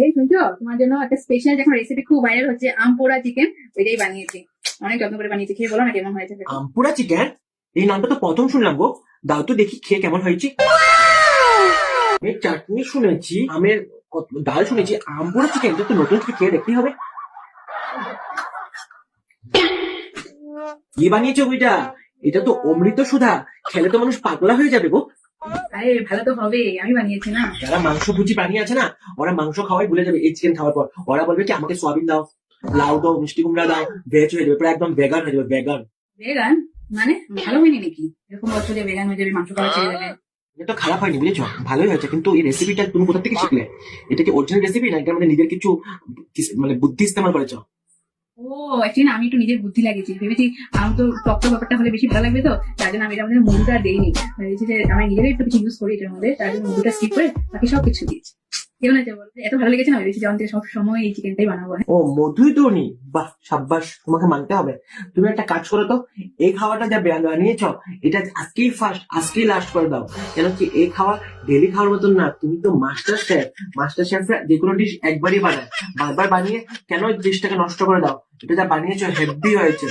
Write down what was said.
এই শুনছো, তোমার জন্য একটা স্পেশাল যখন রেসিপি খুব ভাইরাল হচ্ছে আম পোড়া চিকেন, ওইটাই বানিয়েছি। অনেক যত্ন করে বানিয়েছি, খেয়ে বলো না কেমন হয়েছে খেতে। আমপুরা চিকেন? এই নামটা তো প্রথম শুনলাম গো। দাও তো দেখি খেয়ে কেমন হয়েছে। আমি চাটনি শুনেছি, আমের ডাল শুনেছি, আমপুরা চিকেন এটা তো নতুন করে খেয়ে দেখতেই হবে। কি বানিয়েছো ওইটা? এটা তো অমৃত সুধা, খেলে তো মানুষ পাগলা হয়ে যাবে গো। আরে ভালো তো হবে, আমি বানিয়েছি না। যারা মাংস ভুজি প্রাণী আছে না, ওরা মাংস খাওয়াই ভুলে যাবে এই চিকেন খাওয়ার পর। ওরা বলবে কি আমাকে সোয়াবিন দাও, লাউ দাও, মিষ্টি কুমড়া দাও, ভেজ হয়ে যাবে, পুরো একদম ভেগান হয়ে যাবে, ভেগান। ভেগান? মানে ভালো হয়নি নাকি? এরকম বলছো যে ভেগান হয়ে যাবে, মাংস খাওয়া ছেড়ে দেবে? এটা তো খারাপ হয়নি বুঝেছো, ভালোই হয়েছে। কিন্তু এই রেসিপিটা তুমি কোথা থেকে শিখলে? এটা কি অরিজিনাল রেসিপি না এটার মধ্যে নিজের কিছু মানে বুদ্ধি ইস্তেমাল করেছো? ও, অ্যাকচুয়ালি না, আমি একটু নিজের বুদ্ধি লাগিয়েছি, ভেবেছি আম তো টক টক ব্যাপারটা হলে বেশি ভালো লাগবে, তো তার জন্য আমি এটার মধ্যে মধুটা দেইনি। ভেবেছি যে আমি নিজেরাই একটু কিছু ইউজ করি এটার মধ্যে, তার জন্য মধুটা স্কিপ করে বাকি সব কিছু দিয়েছি। কেমন হয়েছে বলো? এত ভালো লেগেছে না, ভেবেছি যখন থেকে সব সময় এই চিকেনটাই বানাবো। ও, মধুই তো নি, বাহ সাব্বাস, তোমাকে মানতে হবে। তুমি একটা কাজ করো তো, এই খাওয়াটা যা বানিয়েছো, এটা আজকেই ফার্স্ট, আজকেই লাস্ট করে দাও। কেন কি এই খাওয়া ডেলি খাওয়ার মতন না। তুমি তো মাস্টার শেফ, মাস্টার শেফরা যে কোনো ডিশ একবারই বানায়, বারবার বানিয়ে কেন ডিশটাকে নষ্ট করে দাও? এটা যা বানিয়েছো হেভি হয়েছে।